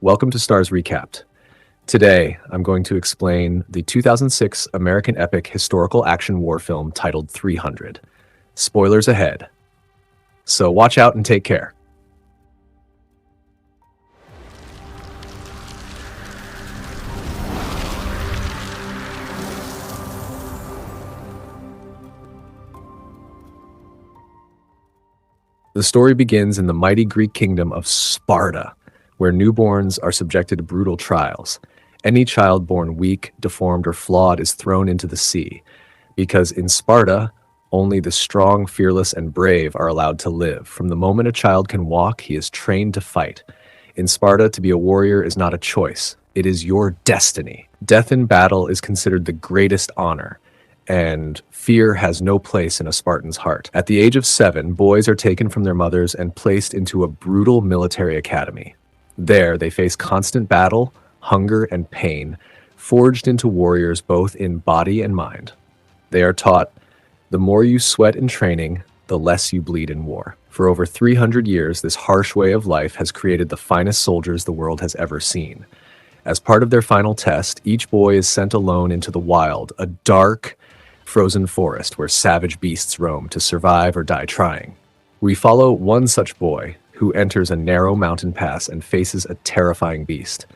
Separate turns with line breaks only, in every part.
Welcome to Starz Recapped. Today, I'm going to explain the 2006 American epic historical action war film titled 300. Spoilers ahead. So watch out and take care. The story begins in the mighty Greek kingdom of Sparta, where newborns are subjected to brutal trials. Any child born weak, deformed, or flawed is thrown into the sea, because in Sparta, only the strong, fearless, and brave are allowed to live. From the moment a child can walk, he is trained to fight. In Sparta, to be a warrior is not a choice. It is your destiny. Death in battle is considered the greatest honor, and fear has no place in a Spartan's heart. At the age of 7, boys are taken from their mothers and placed into a brutal military academy. There, they face constant battle, hunger, and pain, forged into warriors both in body and mind. They are taught, the more you sweat in training, the less you bleed in war. For over 300 years, this harsh way of life has created the finest soldiers the world has ever seen. As part of their final test, each boy is sent alone into the wild, a dark, frozen forest where savage beasts roam to survive or die trying. We follow one such boy who enters a narrow mountain pass and faces a terrifying beast.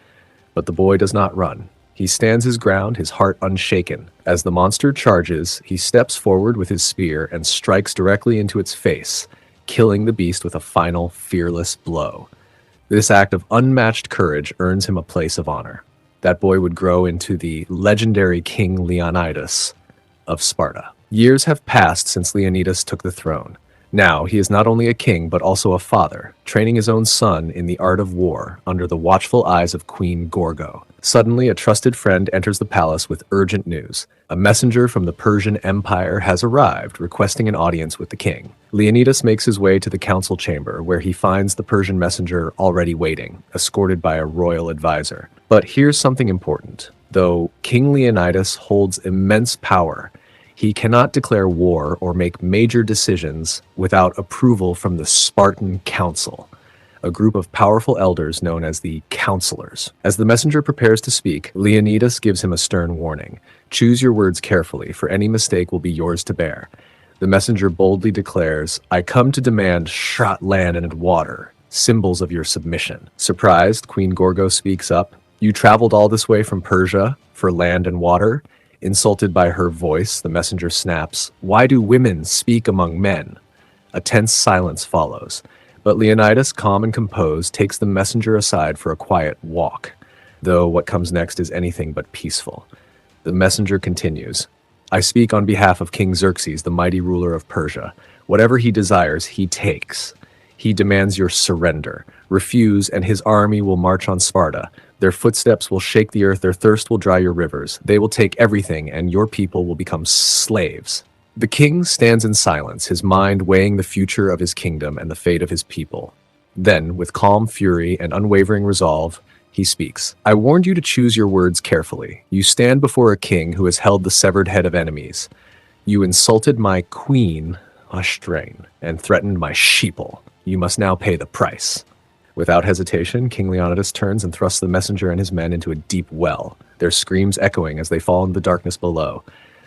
But the boy does not run. He stands his ground, his heart unshaken. As the monster charges, he steps forward with his spear and strikes directly into its face, killing the beast with a final, fearless blow. This act of unmatched courage earns him a place of honor. That boy would grow into the legendary King Leonidas of Sparta. Years have passed since Leonidas took the throne. Now, he is not only a king, but also a father, training his own son in the art of war under the watchful eyes of Queen Gorgo. Suddenly, a trusted friend enters the palace with urgent news. A messenger from the Persian Empire has arrived, requesting an audience with the king. Leonidas makes his way to the council chamber, where he finds the Persian messenger already waiting, escorted by a royal advisor. But here's something important. Though King Leonidas holds immense power, he cannot declare war or make major decisions without approval from the Spartan Council, a group of powerful elders known as the counselors. As the messenger prepares to speak, Leonidas gives him a stern warning. Choose your words carefully, for any mistake will be yours to bear. The messenger boldly declares, I come to demand shot land and water, symbols of your submission. Surprised, Queen Gorgo speaks up. You traveled all this way from Persia for land and water? Insulted by her voice, the messenger snaps, Why do women speak among men? A tense silence follows, but Leonidas, calm and composed, takes the messenger aside for a quiet walk, though what comes next is anything but peaceful. The messenger continues, I speak on behalf of King Xerxes, the mighty ruler of Persia. Whatever he desires, he takes. He demands your surrender. Refuse, and his army will march on Sparta. Their footsteps will shake the earth, their thirst will dry your rivers. They will take everything, and your people will become slaves. The king stands in silence, his mind weighing the future of his kingdom and the fate of his people. Then, with calm fury and unwavering resolve, he speaks. I warned you to choose your words carefully. You stand before a king who has held the severed head of enemies. You insulted my queen, Ashtrain, and threatened my sheeple. You must now pay the price. Without hesitation, King Leonidas turns and thrusts the messenger and his men into a deep well, their screams echoing as they fall into the darkness below.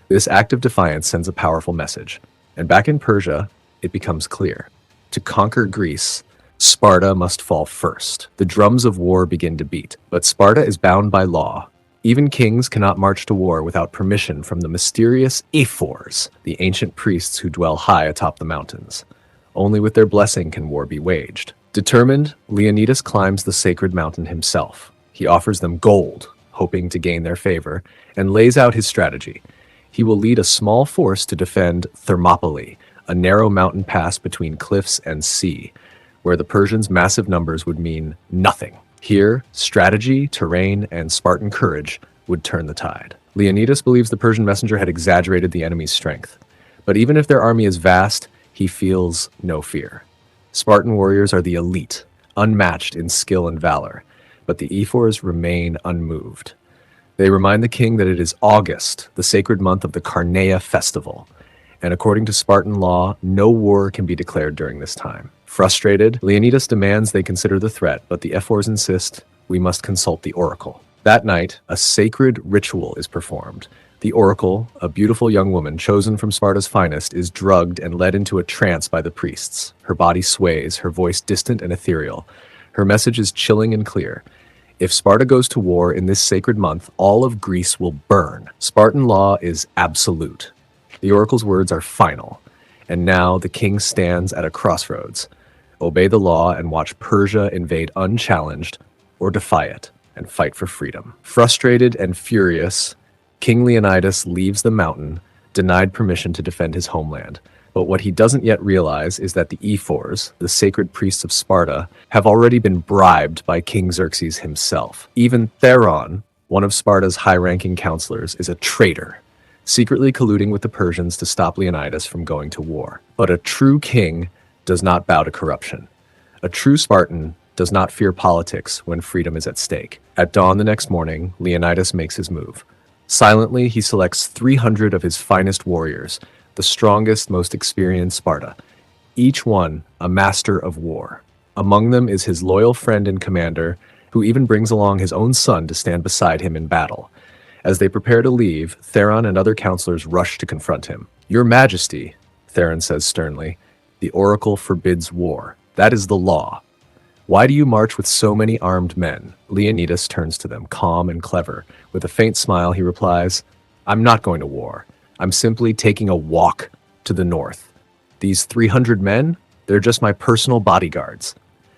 This act of defiance sends a powerful message. And back in Persia, it becomes clear. To conquer Greece, Sparta must fall first. The drums of war begin to beat, but Sparta is bound by law. Even kings cannot march to war without permission from the mysterious ephors, the ancient priests who dwell high atop the mountains. Only with their blessing can war be waged. Determined, Leonidas climbs the sacred mountain himself. He offers them gold, hoping to gain their favor, and lays out his strategy. He will lead a small force to defend Thermopylae, a narrow mountain pass between cliffs and sea, where the Persians' massive numbers would mean nothing. Here, strategy, terrain, and Spartan courage would turn the tide. Leonidas believes the Persian messenger had exaggerated the enemy's strength. But even if their army is vast, he feels no fear. Spartan warriors are the elite, unmatched in skill and valor, but the ephors remain unmoved. They remind the king that it is August, the sacred month of the Carneia festival, and according to Spartan law, no war can be declared during this time. Frustrated, Leonidas demands they consider the threat, but the ephors insist we must consult the oracle. That night, a sacred ritual is performed. The oracle, a beautiful young woman chosen from Sparta's finest, is drugged and led into a trance by the priests. Her body sways, her voice distant and ethereal. Her message is chilling and clear. If Sparta goes to war in this sacred month, all of Greece will burn. Spartan law is absolute. The oracle's words are final. And now the king stands at a crossroads. Obey the law and watch Persia invade unchallenged, or defy it and fight for freedom. Frustrated and furious, King Leonidas leaves the mountain, denied permission to defend his homeland. But what he doesn't yet realize is that the ephors, the sacred priests of Sparta, have already been bribed by King Xerxes himself. Even Theron, one of Sparta's high-ranking counselors, is a traitor, secretly colluding with the Persians to stop Leonidas from going to war. But a true king does not bow to corruption. A true Spartan does not fear politics when freedom is at stake. At dawn the next morning, Leonidas makes his move. Silently, he selects 300 of his finest warriors, the strongest, most experienced Sparta, each one a master of war. Among them is his loyal friend and commander, who even brings along his own son to stand beside him in battle. As they prepare to leave, Theron and other counselors rush to confront him. "Your Majesty," Theron says sternly, "the oracle forbids war. That is the law. Why do you march with so many armed men?" Leonidas turns to them, calm and clever. With a faint smile, he replies, "I'm not going to war. I'm simply taking a walk to the north. These 300 men, they're just my personal bodyguards."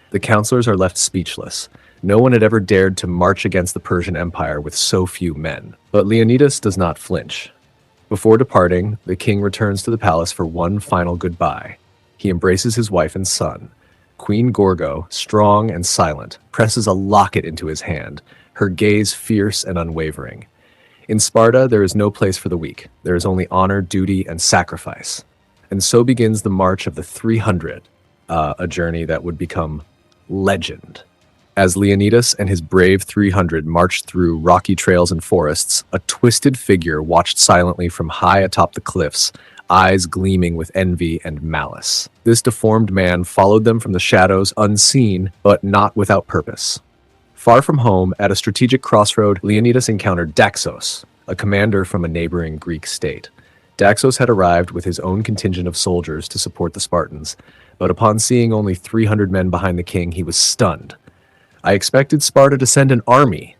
The counselors are left speechless. No one had ever dared to march against the Persian Empire with so few men. But Leonidas does not flinch. Before departing, the king returns to the palace for one final goodbye. He embraces his wife and son. Queen Gorgo, strong and silent, presses a locket into his hand, her gaze fierce and unwavering. In Sparta, there is no place for the weak. There is only honor, duty, and sacrifice. And so begins the march of the 300, a journey that would become legend. As Leonidas and his brave 300 marched through rocky trails and forests, a twisted figure watched silently from high atop the cliffs, eyes gleaming with envy and malice. This deformed man followed them from the shadows, unseen, but not without purpose. Far from home, at a strategic crossroad, Leonidas encountered Daxos, a commander from a neighboring Greek state. Daxos had arrived with his own contingent of soldiers to support the Spartans, but upon seeing only 300 men behind the king, he was stunned. "I expected Sparta to send an army,"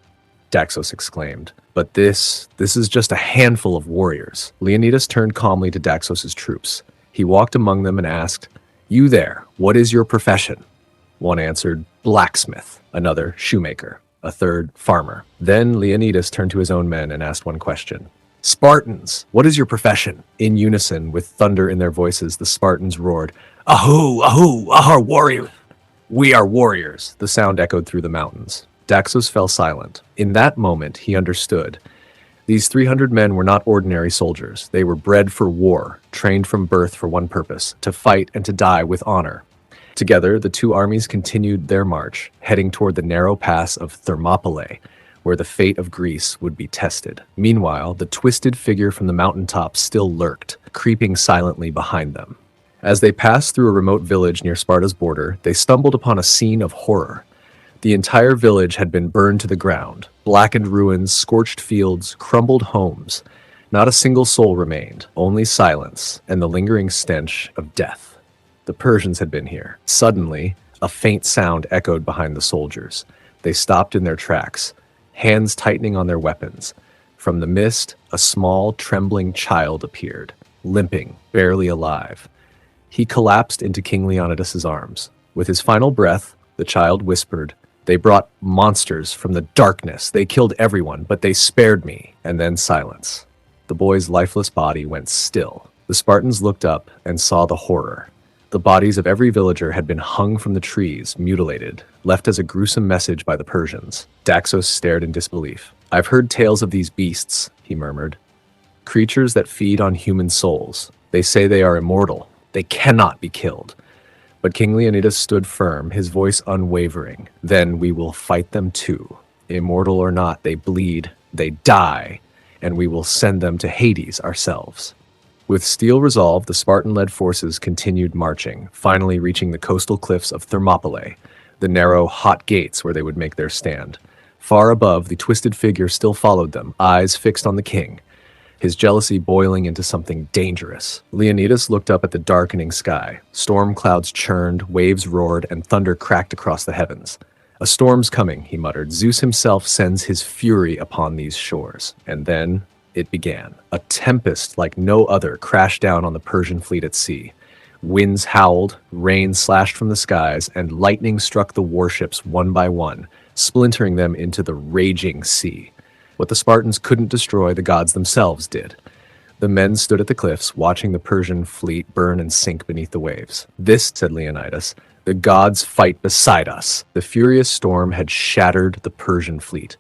Daxos exclaimed. "But this is just a handful of warriors." Leonidas turned calmly to Daxos' troops. He walked among them and asked, "You there, what is your profession?" One answered, "Blacksmith," another, "Shoemaker," a third, "Farmer." Then Leonidas turned to his own men and asked one question. "Spartans, what is your profession?" In unison, with thunder in their voices, the Spartans roared, "Ahoo, ahoo, ahar, warrior! We are warriors!" The sound echoed through the mountains. Daxos fell silent. In that moment, he understood. These 300 men were not ordinary soldiers. They were bred for war, trained from birth for one purpose, to fight and to die with honor. Together, the two armies continued their march, heading toward the narrow pass of Thermopylae, where the fate of Greece would be tested. Meanwhile, the twisted figure from the mountaintop still lurked, creeping silently behind them. As they passed through a remote village near Sparta's border, they stumbled upon a scene of horror. The entire village had been burned to the ground. Blackened ruins, scorched fields, crumbled homes. Not a single soul remained, only silence and the lingering stench of death. The Persians had been here. Suddenly, a faint sound echoed behind the soldiers. They stopped in their tracks, hands tightening on their weapons. From the mist, a small, trembling child appeared, limping, barely alive. He collapsed into King Leonidas' arms. With his final breath, the child whispered, "They brought monsters from the darkness. They killed everyone, but they spared me." And then silence. The boy's lifeless body went still. The Spartans looked up and saw the horror. The bodies of every villager had been hung from the trees, mutilated, left as a gruesome message by the Persians. Daxos stared in disbelief. "I've heard tales of these beasts," he murmured. "Creatures that feed on human souls. They say they are immortal. They cannot be killed." But King Leonidas stood firm, his voice unwavering. "Then we will fight them too. Immortal or not, they bleed, they die, and we will send them to Hades ourselves." With steel resolve, the Spartan-led forces continued marching, finally reaching the coastal cliffs of Thermopylae. the narrow, hot gates where they would make their stand. Far above, the twisted figure still followed them, eyes fixed on the king, his jealousy boiling into something dangerous. Leonidas looked up at the darkening sky. Storm clouds churned, waves roared, and thunder cracked across the heavens. "A storm's coming," he muttered. "Zeus himself sends his fury upon these shores." And then it began. A tempest like no other crashed down on the Persian fleet at sea. Winds howled, rain slashed from the skies, and lightning struck the warships one by one, splintering them into the raging sea. What the Spartans couldn't destroy, the gods themselves did. The men stood at the cliffs, watching the Persian fleet burn and sink beneath the waves. "This," said Leonidas, "the gods fight beside us." The furious storm had shattered the Persian fleet.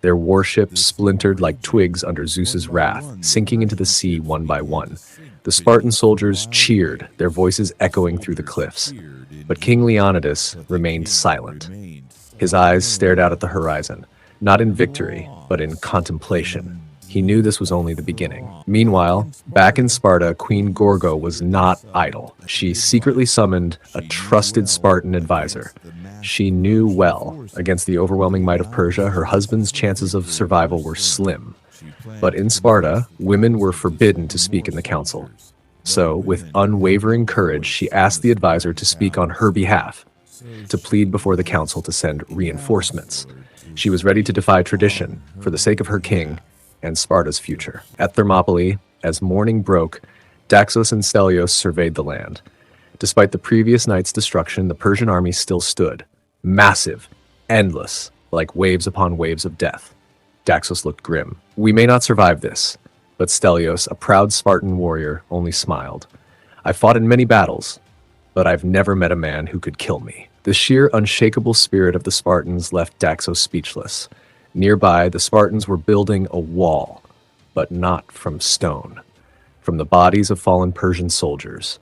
Their warships splintered like twigs under Zeus's wrath, sinking into the sea one by one. The Spartan soldiers cheered, their voices echoing through the cliffs. But King Leonidas remained silent. His eyes stared out at the horizon, not in victory, but in contemplation. He knew this was only the beginning. Meanwhile, back in Sparta, Queen Gorgo was not idle. She secretly summoned a trusted Spartan advisor. She knew well, against the overwhelming might of Persia, her husband's chances of survival were slim. But in Sparta, women were forbidden to speak in the council. So, with unwavering courage, she asked the advisor to speak on her behalf, to plead before the council to send reinforcements. She was ready to defy tradition for the sake of her king and Sparta's future. At Thermopylae, as morning broke, Daxos and Stelios surveyed the land. Despite the previous night's destruction, the Persian army still stood, massive, endless, like waves upon waves of death. Daxos looked grim. "We may not survive this," but Stelios, a proud Spartan warrior, only smiled. "I fought in many battles, but I've never met a man who could kill me." The sheer unshakable spirit of the Spartans left Daxos speechless. Nearby, the Spartans were building a wall, but not from stone, from the bodies of fallen Persian soldiers.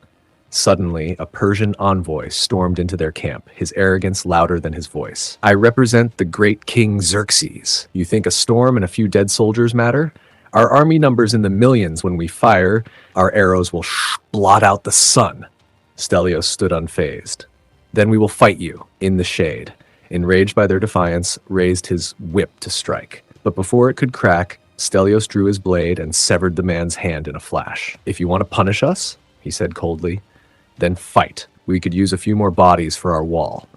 Suddenly, a Persian envoy stormed into their camp, his arrogance louder than his voice. "I represent the great King Xerxes. You think a storm and a few dead soldiers matter? Our army numbers in the millions. When we fire, our arrows will blot out the sun." Stelios stood unfazed. "Then we will fight you," in the shade. Enraged by their defiance, raised his whip to strike. But before it could crack, Stelios drew his blade and severed the man's hand in a flash. "If you want to punish us," he said coldly, "then fight. We could use a few more bodies for our wall."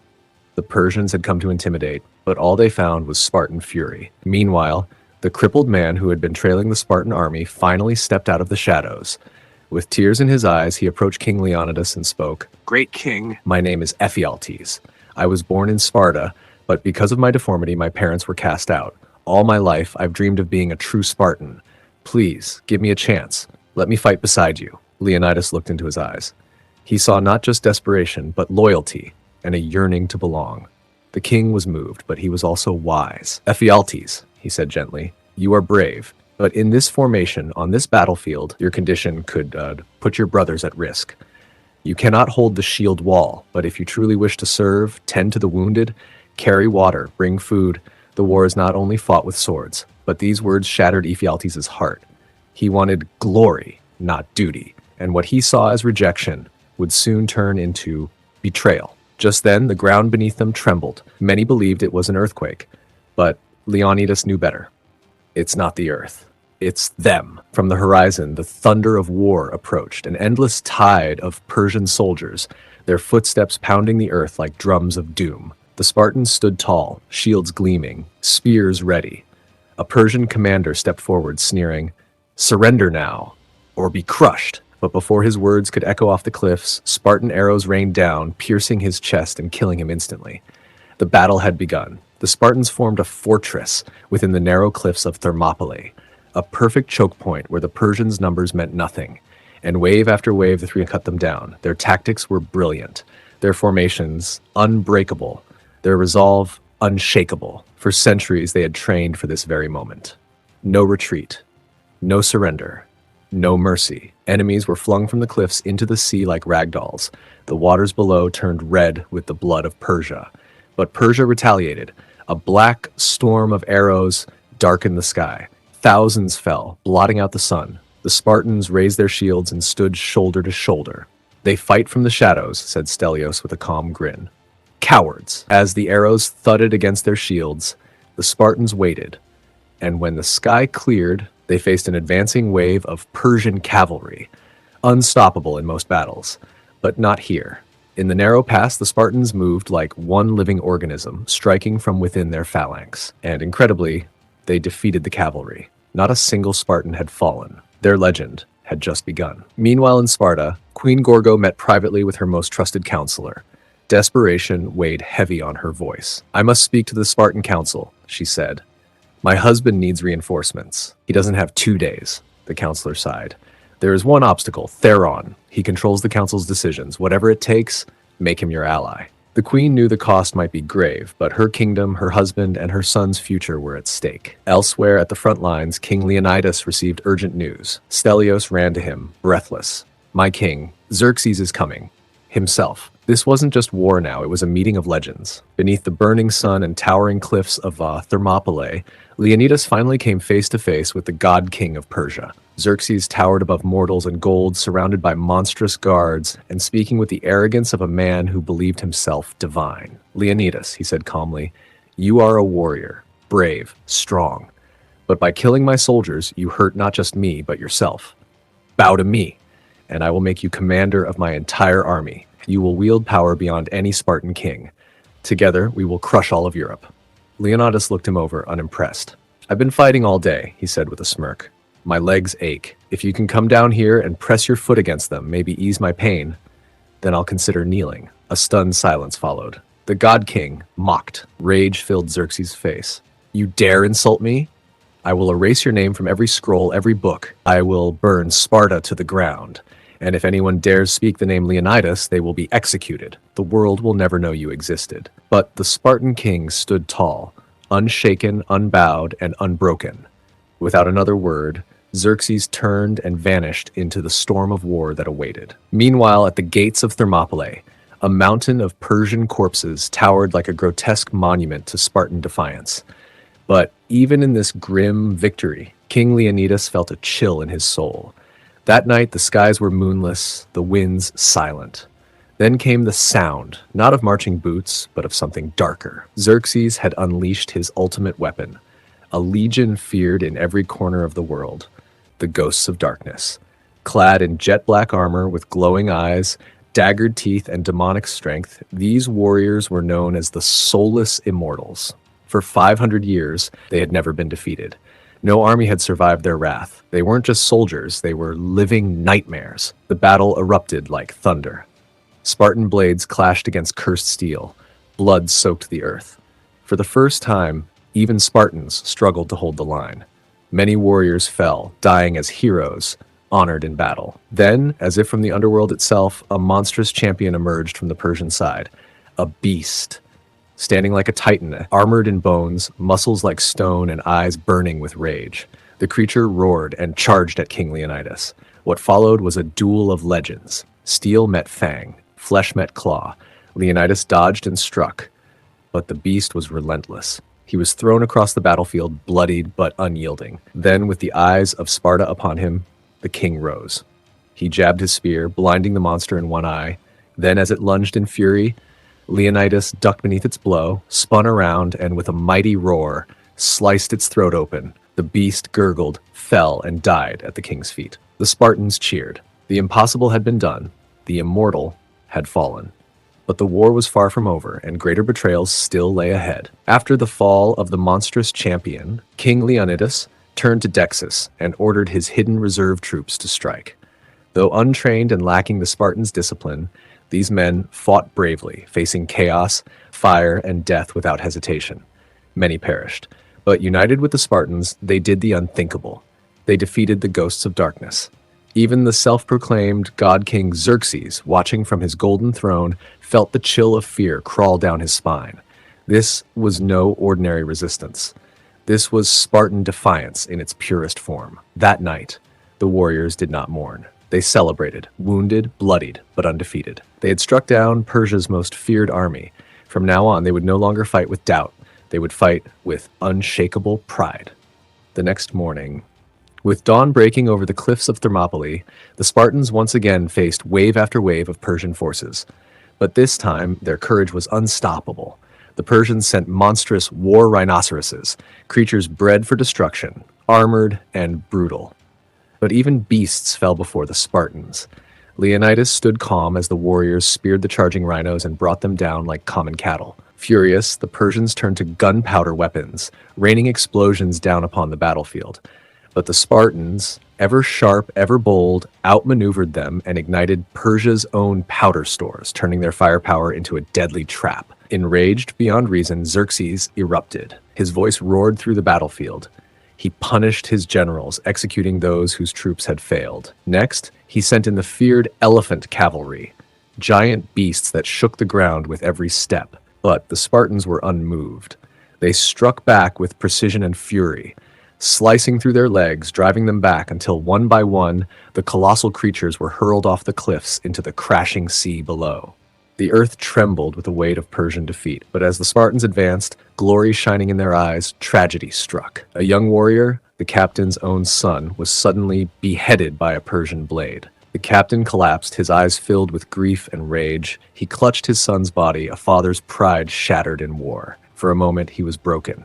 The Persians had come to intimidate, but all they found was Spartan fury. Meanwhile, the crippled man who had been trailing the Spartan army finally stepped out of the shadows. With tears in his eyes, he approached King Leonidas and spoke. "Great king, my name is Ephialtes. I was born in Sparta, but because of my deformity, my parents were cast out. All my life, I've dreamed of being a true Spartan. Please, give me a chance. Let me fight beside you." Leonidas looked into his eyes. He saw not just desperation, but loyalty and a yearning to belong. The king was moved, but he was also wise. "Ephialtes," he said gently, "you are brave, but in this formation, on this battlefield, your condition could put your brothers at risk. You cannot hold the shield wall, but if you truly wish to serve, tend to the wounded, carry water, bring food, the war is not only fought with swords." But these words shattered Ephialtes' heart. He wanted glory, not duty, and what he saw as rejection would soon turn into betrayal. Just then, the ground beneath them trembled. Many believed it was an earthquake, but Leonidas knew better. It's not the earth. It's them. From the horizon, the thunder of war approached, an endless tide of Persian soldiers, their footsteps pounding the earth like drums of doom. The Spartans stood tall, shields gleaming, spears ready. A Persian commander stepped forward, sneering, "Surrender now, or be crushed." But before his words could echo off the cliffs, Spartan arrows rained down, piercing his chest and killing him instantly. The battle had begun. The Spartans formed a fortress within the narrow cliffs of Thermopylae, a perfect choke point where the Persians' numbers meant nothing. And wave after wave, the three cut them down. Their tactics were brilliant, their formations unbreakable, their resolve unshakable. For centuries, they had trained for this very moment. No retreat, no surrender, no mercy. Enemies were flung from the cliffs into the sea like ragdolls. The waters below turned red with the blood of Persia. But Persia retaliated. A black storm of arrows darkened the sky. Thousands fell, blotting out the sun. The Spartans raised their shields and stood shoulder to shoulder. "They fight from the shadows," said Stelios with a calm grin. Cowards! As the arrows thudded against their shields, the Spartans waited, and when the sky cleared, they faced an advancing wave of Persian cavalry, unstoppable in most battles, but not here. In the narrow pass, the Spartans moved like one living organism, striking from within their phalanx. And incredibly, they defeated the cavalry. Not a single Spartan had fallen. Their legend had just begun. Meanwhile in Sparta, Queen Gorgo met privately with her most trusted counselor. Desperation weighed heavy on her voice. "I must speak to the Spartan council," she said. "My husband needs reinforcements. He doesn't have 2 days," the counselor sighed. "There is one obstacle, Theron. He controls the council's decisions. Whatever it takes, make him your ally." The queen knew the cost might be grave, but her kingdom, her husband, and her son's future were at stake. Elsewhere at the front lines, King Leonidas received urgent news. Stelios ran to him, breathless. "My king, Xerxes is coming. Himself." This wasn't just war now, it was a meeting of legends. Beneath the burning sun and towering cliffs of Thermopylae, Leonidas finally came face to face with the god king of Persia. Xerxes towered above mortals in gold, surrounded by monstrous guards, and speaking with the arrogance of a man who believed himself divine. "Leonidas," he said calmly, "you are a warrior, brave, strong. But by killing my soldiers, you hurt not just me, but yourself. Bow to me, and I will make you commander of my entire army. You will wield power beyond any Spartan king. Together, we will crush all of Europe." Leonidas looked him over, unimpressed. "I've been fighting all day," he said with a smirk. "My legs ache. If you can come down here and press your foot against them, maybe ease my pain, then I'll consider kneeling." A stunned silence followed. The god king mocked. Rage filled Xerxes' face. "You dare insult me? I will erase your name from every scroll, every book. I will burn Sparta to the ground. And if anyone dares speak the name Leonidas, they will be executed. The world will never know you existed." But the Spartan king stood tall, unshaken, unbowed, and unbroken. Without another word, Xerxes turned and vanished into the storm of war that awaited. Meanwhile, at the gates of Thermopylae, a mountain of Persian corpses towered like a grotesque monument to Spartan defiance. But even in this grim victory, King Leonidas felt a chill in his soul. That night, the skies were moonless, the winds silent. Then came the sound, not of marching boots, but of something darker. Xerxes had unleashed his ultimate weapon, a legion feared in every corner of the world, the ghosts of darkness. Clad in jet-black armor with glowing eyes, daggered teeth, and demonic strength, these warriors were known as the soulless immortals. For 500 years, they had never been defeated. No army had survived their wrath. They weren't just soldiers, they were living nightmares. The battle erupted like thunder. Spartan blades clashed against cursed steel. Blood soaked the earth. For the first time, even Spartans struggled to hold the line. Many warriors fell, dying as heroes, honored in battle. Then, as if from the underworld itself, a monstrous champion emerged from the Persian side. A beast. Standing like a titan, armored in bones, muscles like stone, and eyes burning with rage. The creature roared and charged at King Leonidas. What followed was a duel of legends. Steel met fang, flesh met claw. Leonidas dodged and struck, but the beast was relentless. He was thrown across the battlefield, bloodied but unyielding. Then, with the eyes of Sparta upon him, the king rose. He jabbed his spear, blinding the monster in one eye. Then, as it lunged in fury, Leonidas ducked beneath its blow, spun around, and with a mighty roar, sliced its throat open. The beast gurgled, fell, and died at the king's feet. The Spartans cheered. The impossible had been done. The immortal had fallen. But the war was far from over, and greater betrayals still lay ahead. After the fall of the monstrous champion, King Leonidas turned to Dexus and ordered his hidden reserve troops to strike. Though untrained and lacking the Spartans' discipline, these men fought bravely, facing chaos, fire, and death without hesitation. Many perished. But united with the Spartans, they did the unthinkable. They defeated the ghosts of darkness. Even the self-proclaimed god king Xerxes, watching from his golden throne, felt the chill of fear crawl down his spine. This was no ordinary resistance. This was Spartan defiance in its purest form. That night, the warriors did not mourn. They celebrated, wounded, bloodied, but undefeated. They had struck down Persia's most feared army. From now on, they would no longer fight with doubt. They would fight with unshakable pride. The next morning, with dawn breaking over the cliffs of Thermopylae, the Spartans once again faced wave after wave of Persian forces. But this time, their courage was unstoppable. The Persians sent monstrous war rhinoceroses, creatures bred for destruction, armored and brutal. But even beasts fell before the Spartans. Leonidas stood calm as the warriors speared the charging rhinos and brought them down like common cattle. Furious, the Persians turned to gunpowder weapons, raining explosions down upon the battlefield. But the Spartans, ever sharp, ever bold, outmaneuvered them and ignited Persia's own powder stores, turning their firepower into a deadly trap. Enraged beyond reason, Xerxes erupted. His voice roared through the battlefield. He punished his generals, executing those whose troops had failed. Next, he sent in the feared elephant cavalry, giant beasts that shook the ground with every step. But the Spartans were unmoved. They struck back with precision and fury, slicing through their legs, driving them back until one by one, the colossal creatures were hurled off the cliffs into the crashing sea below. The earth trembled with the weight of Persian defeat, but as the Spartans advanced, glory shining in their eyes, tragedy struck. A young warrior, the captain's own son, was suddenly beheaded by a Persian blade. The captain collapsed, his eyes filled with grief and rage. He clutched his son's body, a father's pride shattered in war. For a moment, he was broken.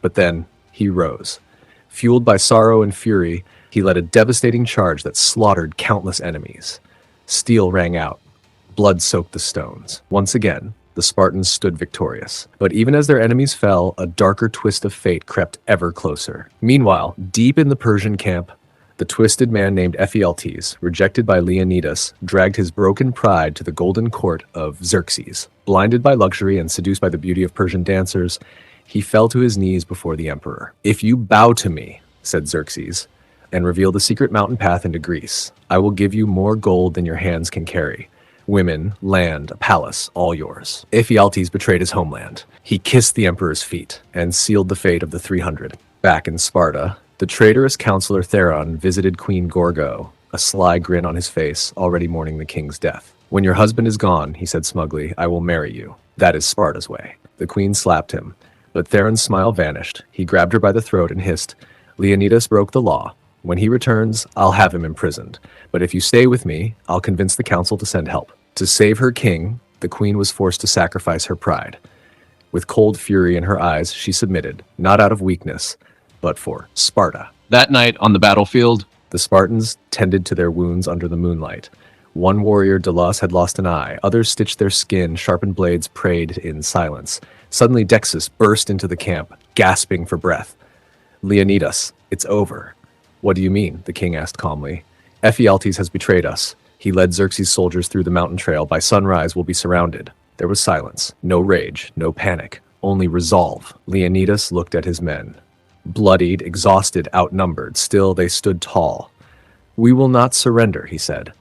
But then, he rose. Fueled by sorrow and fury, he led a devastating charge that slaughtered countless enemies. Steel rang out. Blood soaked the stones. Once again, the Spartans stood victorious. But even as their enemies fell, a darker twist of fate crept ever closer. Meanwhile, deep in the Persian camp, the twisted man named Ephialtes, rejected by Leonidas, dragged his broken pride to the golden court of Xerxes. Blinded by luxury and seduced by the beauty of Persian dancers, he fell to his knees before the emperor. "If you bow to me," said Xerxes, "and reveal the secret mountain path into Greece, I will give you more gold than your hands can carry. Women, land, a palace, all yours." Ephialtes betrayed his homeland. He kissed the emperor's feet and sealed the fate of the 300. Back in Sparta, the traitorous counselor Theron visited Queen Gorgo, a sly grin on his face, already mourning the king's death. "When your husband is gone," he said smugly, "I will marry you. That is Sparta's way." The queen slapped him, but Theron's smile vanished. He grabbed her by the throat and hissed, "Leonidas broke the law. When he returns, I'll have him imprisoned. But if you stay with me, I'll convince the council to send help." To save her king, the queen was forced to sacrifice her pride. With cold fury in her eyes, she submitted, not out of weakness, but for Sparta. That night on the battlefield, the Spartans tended to their wounds under the moonlight. One warrior, Delos, had lost an eye. Others stitched their skin, sharpened blades prayed in silence. Suddenly Dexus burst into the camp, gasping for breath. "Leonidas, it's over." "What do you mean?" the king asked calmly. "Ephialtes has betrayed us. He led Xerxes' soldiers through the mountain trail. By sunrise, we'll be surrounded." There was silence. No rage, no panic, only resolve. Leonidas looked at his men. Bloodied, exhausted, outnumbered, still they stood tall. "We will not surrender," he said.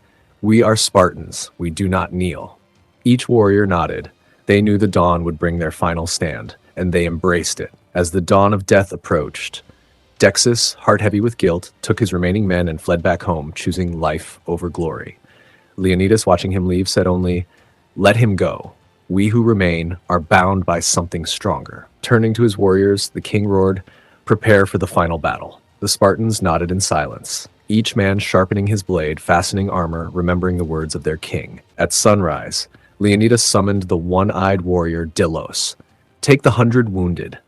"We are Spartans. We do not kneel." Each warrior nodded. They knew the dawn would bring their final stand, and they embraced it. As the dawn of death approached, Dexus, heart heavy with guilt, took his remaining men and fled back home, choosing life over glory. Leonidas, watching him leave, said only, "Let him go. We who remain are bound by something stronger." Turning to his warriors, the king roared, "Prepare for the final battle." The Spartans nodded in silence, each man sharpening his blade, fastening armor, remembering the words of their king. At sunrise, Leonidas summoned the one-eyed warrior Delos. "Take the 100 wounded.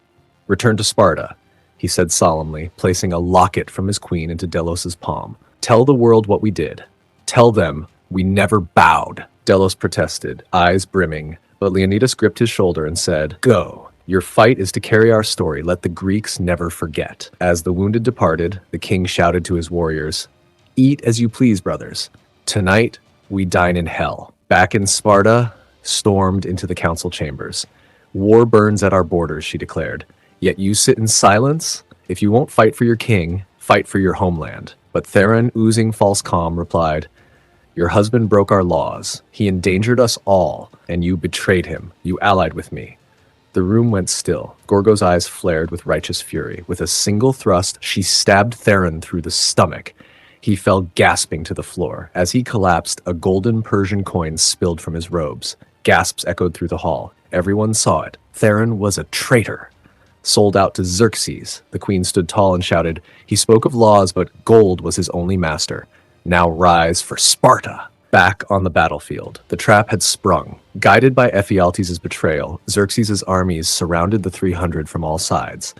Return to Sparta," he said solemnly, placing a locket from his queen into Delos's palm. "Tell the world what we did. Tell them we never bowed." Delos protested, eyes brimming, but Leonidas gripped his shoulder and said, "Go. Your fight is to carry our story. Let the Greeks never forget." As the wounded departed, the king shouted to his warriors, "Eat as you please, brothers. Tonight, we dine in hell." Back in Sparta, stormed into the council chambers. "War burns at our borders," she declared. "Yet you sit in silence? If you won't fight for your king, fight for your homeland." But Theron, oozing false calm, replied, "Your husband broke our laws. He endangered us all, and you betrayed him. You allied with me." The room went still. Gorgo's eyes flared with righteous fury. With a single thrust, she stabbed Theron through the stomach. He fell gasping to the floor. As he collapsed, a golden Persian coin spilled from his robes. Gasps echoed through the hall. Everyone saw it. Theron was a traitor. Sold out to Xerxes. The queen stood tall and shouted, "He spoke of laws, but gold was his only master. Now rise for Sparta." back on the battlefield. The trap had sprung. Guided by Ephialtes' betrayal, Xerxes' armies surrounded the 300 from all sides.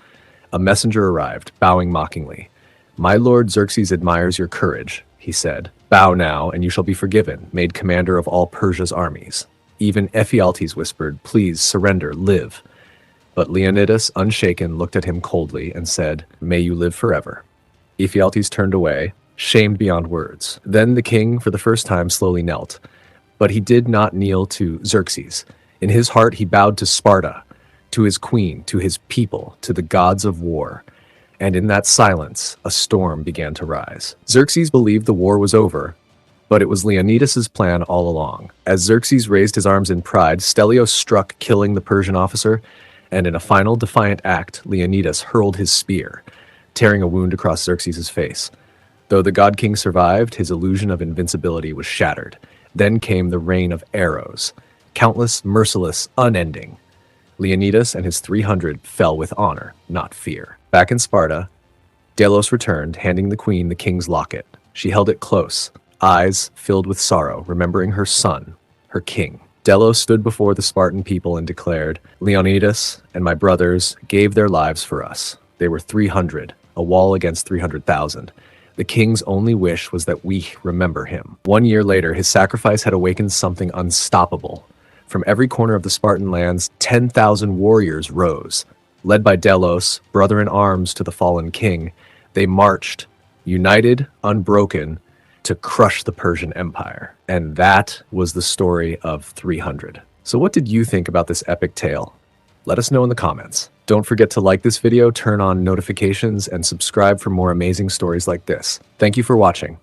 A messenger arrived, bowing mockingly. "My lord Xerxes admires your courage," he said. "Bow now, and you shall be forgiven, made commander of all Persia's armies." Even Ephialtes whispered, "Please surrender, live." But Leonidas, unshaken, looked at him coldly and said, "May you live forever." Ephialtes turned away, shamed beyond words. Then the king, for the first time, slowly knelt. But he did not kneel to Xerxes. In his heart, he bowed to Sparta, to his queen, to his people, to the gods of war. And in that silence, a storm began to rise. Xerxes believed the war was over, but it was Leonidas's plan all along. As Xerxes raised his arms in pride, Stelios struck, killing the Persian officer, and in a final defiant act, Leonidas hurled his spear, tearing a wound across Xerxes' face. Though the god king survived, his illusion of invincibility was shattered. Then came the rain of arrows, countless, merciless, unending. Leonidas and his 300 fell with honor, not fear. Back in Sparta, Delos returned, handing the queen the king's locket. She held it close, eyes filled with sorrow, remembering her son, her king. Delos stood before the Spartan people and declared, "Leonidas and my brothers gave their lives for us. They were 300, a wall against 300,000. The king's only wish was that we remember him." 1 year later, his sacrifice had awakened something unstoppable. From every corner of the Spartan lands, 10,000 warriors rose. Led by Delos, brother in arms to the fallen king, they marched, united, unbroken, to crush the Persian Empire. And that was the story of 300. So what did you think about this epic tale? Let us know in the comments. Don't forget to like this video, turn on notifications, and subscribe for more amazing stories like this. Thank you for watching.